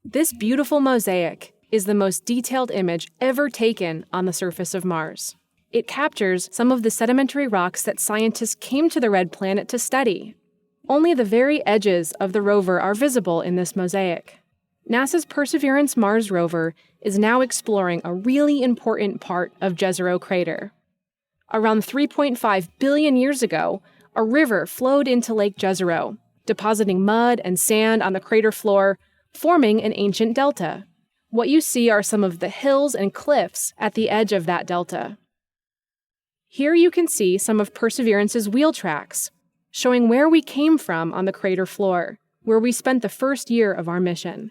This beautiful mosaic is the most detailed image ever taken on the surface of Mars. It captures some of the sedimentary rocks that scientists came to the red planet to study. Only the very edges of the rover are visible in this mosaic. NASA's Perseverance Mars rover is now exploring a really important part of Jezero Crater. Around 3.5 billion years ago, a river flowed into Lake Jezero, depositing mud and sand on the crater floor, forming an ancient delta. What you see are some of the hills and cliffs at the edge of that delta. Here you can see some of Perseverance's wheel tracks, showing where we came from on the crater floor, where we spent the first year of our mission.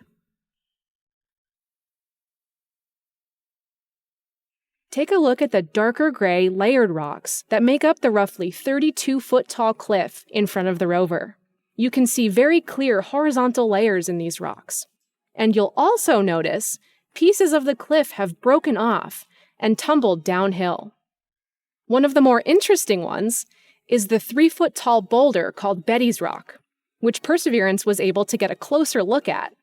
Take a look at the darker gray layered rocks that make up the roughly 32-foot-tall cliff in front of the rover. You can see very clear horizontal layers in these rocks. And you'll also notice pieces of the cliff have broken off and tumbled downhill. One of the more interesting ones is the 3-foot-tall boulder called Betty's Rock, which Perseverance was able to get a closer look at.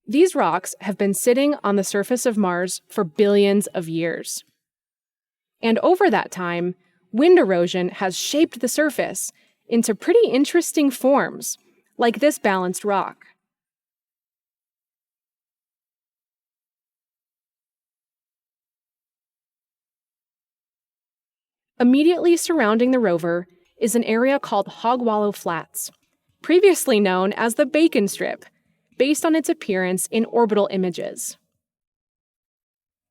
These rocks have been sitting on the surface of Mars for billions of years. And over that time, wind erosion has shaped the surface into pretty interesting forms, like this balanced rock. Immediately surrounding the rover is an area called Hog Wallow Flats, previously known as the Bacon Strip, based on its appearance in orbital images.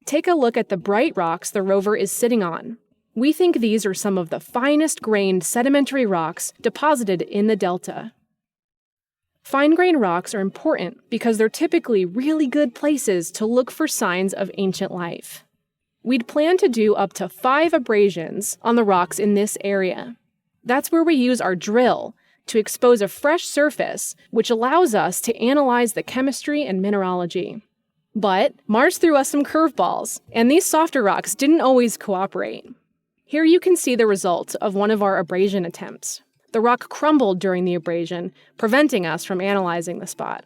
Take a look at the bright rocks the rover is sitting on. We think these are some of the finest grained sedimentary rocks deposited in the delta. Fine-grained rocks are important because they're typically really good places to look for signs of ancient life. We'd plan to do up to 5 abrasions on the rocks in this area. That's where we use our drill to expose a fresh surface, which allows us to analyze the chemistry and mineralogy. But Mars threw us some curveballs, and these softer rocks didn't always cooperate. Here you can see the results of one of our abrasion attempts. The rock crumbled during the abrasion, preventing us from analyzing the spot.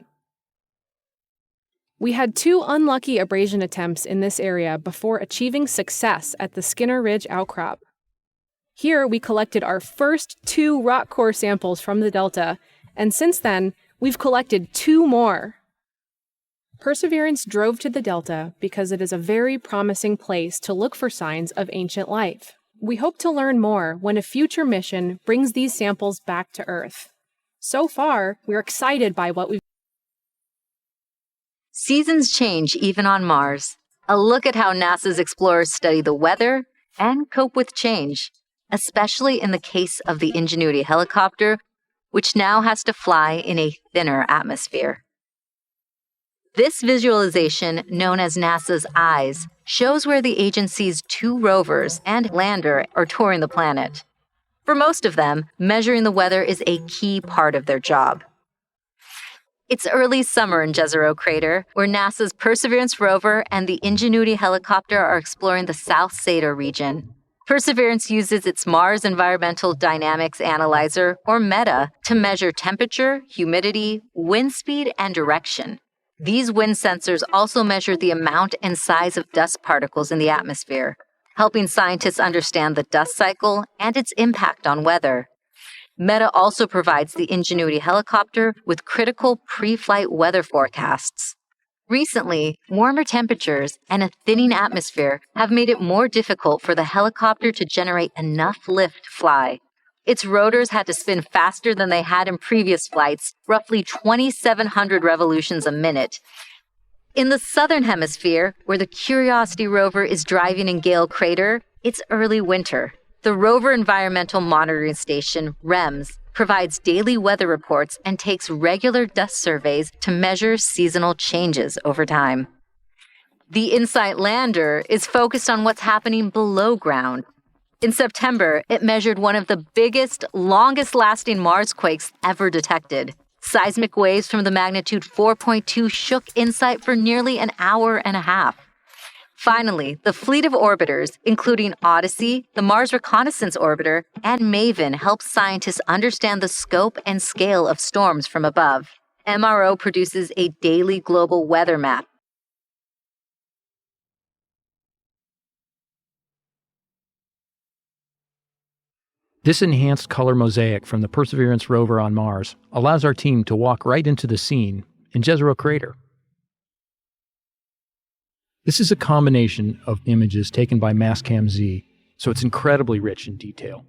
We had 2 unlucky abrasion attempts in this area before achieving success at the Skinner Ridge outcrop. Here we collected our first 2 rock core samples from the delta, and since then, we've collected 2 more. Perseverance drove to the delta because it is a very promising place to look for signs of ancient life. We hope to learn more when a future mission brings these samples back to Earth. So far, we're excited by what we've. Seasons change even on Mars. A look at how NASA's explorers study the weather and cope with change, especially in the case of the Ingenuity helicopter, which now has to fly in a thinner atmosphere. This visualization, known as NASA's EYES, shows where the agency's 2 rovers and lander are touring the planet. For most of them, measuring the weather is a key part of their job. It's early summer in Jezero Crater, where NASA's Perseverance rover and the Ingenuity helicopter are exploring the South Seda region. Perseverance uses its Mars Environmental Dynamics Analyzer, or MEDA, to measure temperature, humidity, wind speed, and direction. These wind sensors also measure the amount and size of dust particles in the atmosphere, helping scientists understand the dust cycle and its impact on weather. MEDA also provides the Ingenuity helicopter with critical pre-flight weather forecasts. Recently, warmer temperatures and a thinning atmosphere have made it more difficult for the helicopter to generate enough lift to fly. Its rotors had to spin faster than they had in previous flights, roughly 2,700 revolutions a minute. In the southern hemisphere, where the Curiosity rover is driving in Gale Crater, it's early winter. The Rover Environmental Monitoring Station, REMS, provides daily weather reports and takes regular dust surveys to measure seasonal changes over time. The InSight lander is focused on what's happening below ground. In September, it measured one of the biggest, longest-lasting Mars quakes ever detected. Seismic waves from the magnitude 4.2 shook InSight for nearly an hour and a half. Finally, the fleet of orbiters, including Odyssey, the Mars Reconnaissance Orbiter, and MAVEN, helps scientists understand the scope and scale of storms from above. MRO produces a daily global weather map. This enhanced color mosaic from the Perseverance rover on Mars allows our team to walk right into the scene in Jezero Crater. This is a combination of images taken by Mastcam Z, so it's incredibly rich in detail.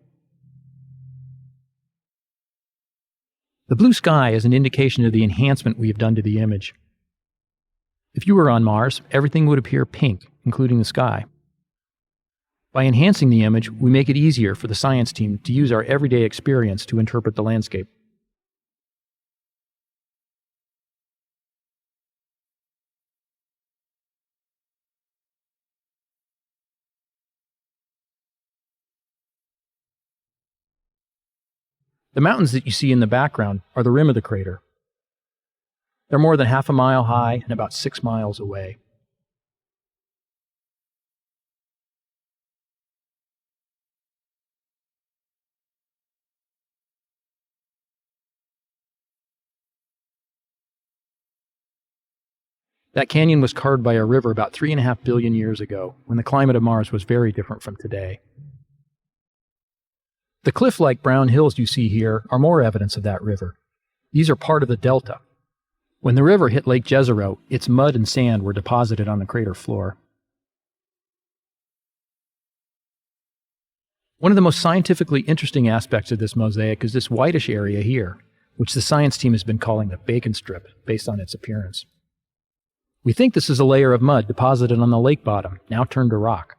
The blue sky is an indication of the enhancement we have done to the image. If you were on Mars, everything would appear pink, including the sky. By enhancing the image, we make it easier for the science team to use our everyday experience to interpret the landscape. The mountains that you see in the background are the rim of the crater. They're more than half a mile high and about 6 miles away. That canyon was carved by a river about 3.5 billion years ago, when the climate of Mars was very different from today. The cliff-like brown hills you see here are more evidence of that river. These are part of the delta. When the river hit Lake Jezero, its mud and sand were deposited on the crater floor. One of the most scientifically interesting aspects of this mosaic is this whitish area here, which the science team has been calling the bacon strip, based on its appearance. We think this is a layer of mud deposited on the lake bottom, now turned to rock.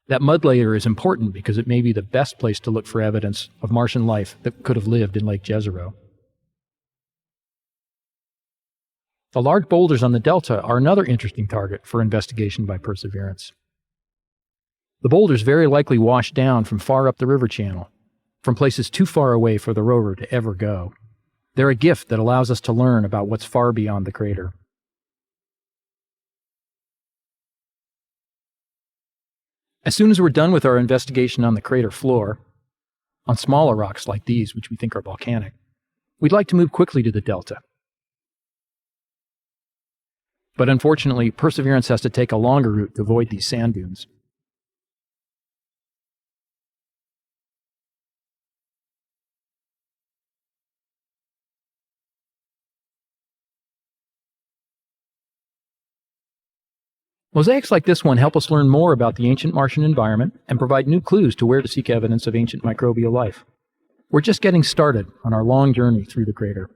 That mud layer is important because it may be the best place to look for evidence of Martian life that could have lived in Lake Jezero. The large boulders on the delta are another interesting target for investigation by Perseverance. The boulders very likely washed down from far up the river channel, from places too far away for the rover to ever go. They're a gift that allows us to learn about what's far beyond the crater. As soon as we're done with our investigation on the crater floor, on smaller rocks like these, which we think are volcanic, we'd like to move quickly to the delta. But unfortunately, Perseverance has to take a longer route to avoid these sand dunes. Mosaics like this one help us learn more about the ancient Martian environment and provide new clues to where to seek evidence of ancient microbial life. We're just getting started on our long journey through the crater.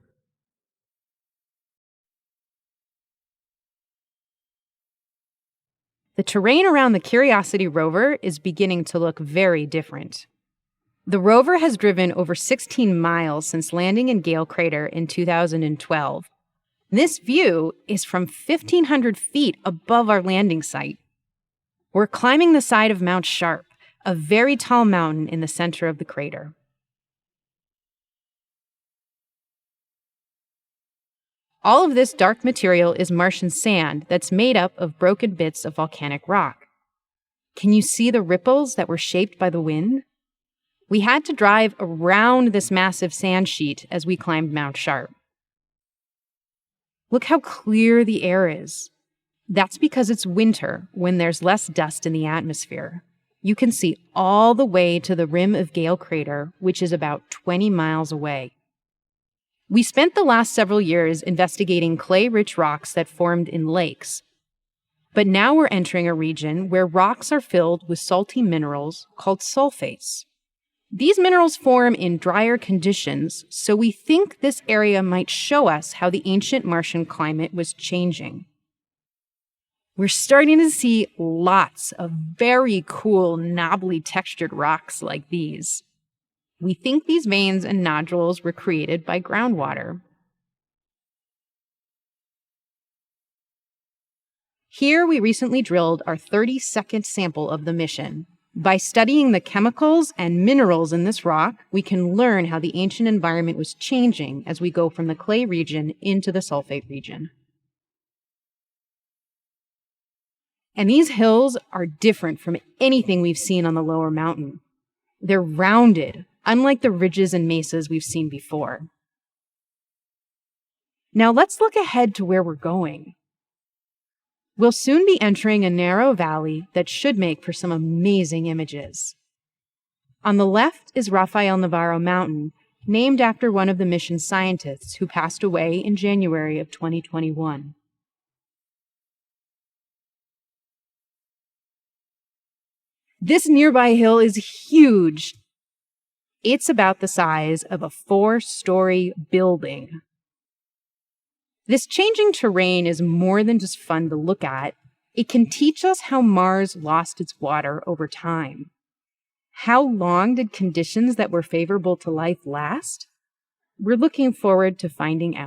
The terrain around the Curiosity rover is beginning to look very different. The rover has driven over 16 miles since landing in Gale Crater in 2012. This view is from 1,500 feet above our landing site. We're climbing the side of Mount Sharp, a very tall mountain in the center of the crater. All of this dark material is Martian sand that's made up of broken bits of volcanic rock. Can you see the ripples that were shaped by the wind? We had to drive around this massive sand sheet as we climbed Mount Sharp. Look how clear the air is. That's because it's winter, when there's less dust in the atmosphere. You can see all the way to the rim of Gale Crater, which is about 20 miles away. We spent the last several years investigating clay-rich rocks that formed in lakes. But now we're entering a region where rocks are filled with salty minerals called sulfates. These minerals form in drier conditions, so we think this area might show us how the ancient Martian climate was changing. We're starting to see lots of very cool, knobbly textured rocks like these. We think these veins and nodules were created by groundwater. Here we recently drilled our 32nd sample of the mission. By studying the chemicals and minerals in this rock, we can learn how the ancient environment was changing as we go from the clay region into the sulfate region. And these hills are different from anything we've seen on the lower mountain. They're rounded, unlike the ridges and mesas we've seen before. Now let's look ahead to where we're going. We'll soon be entering a narrow valley that should make for some amazing images. On the left is Rafael Navarro Mountain, named after one of the mission's scientists who passed away in January of 2021. This nearby hill is huge. It's about the size of a 4-story building. This changing terrain is more than just fun to look at. It can teach us how Mars lost its water over time. How long did conditions that were favorable to life last? We're looking forward to finding out.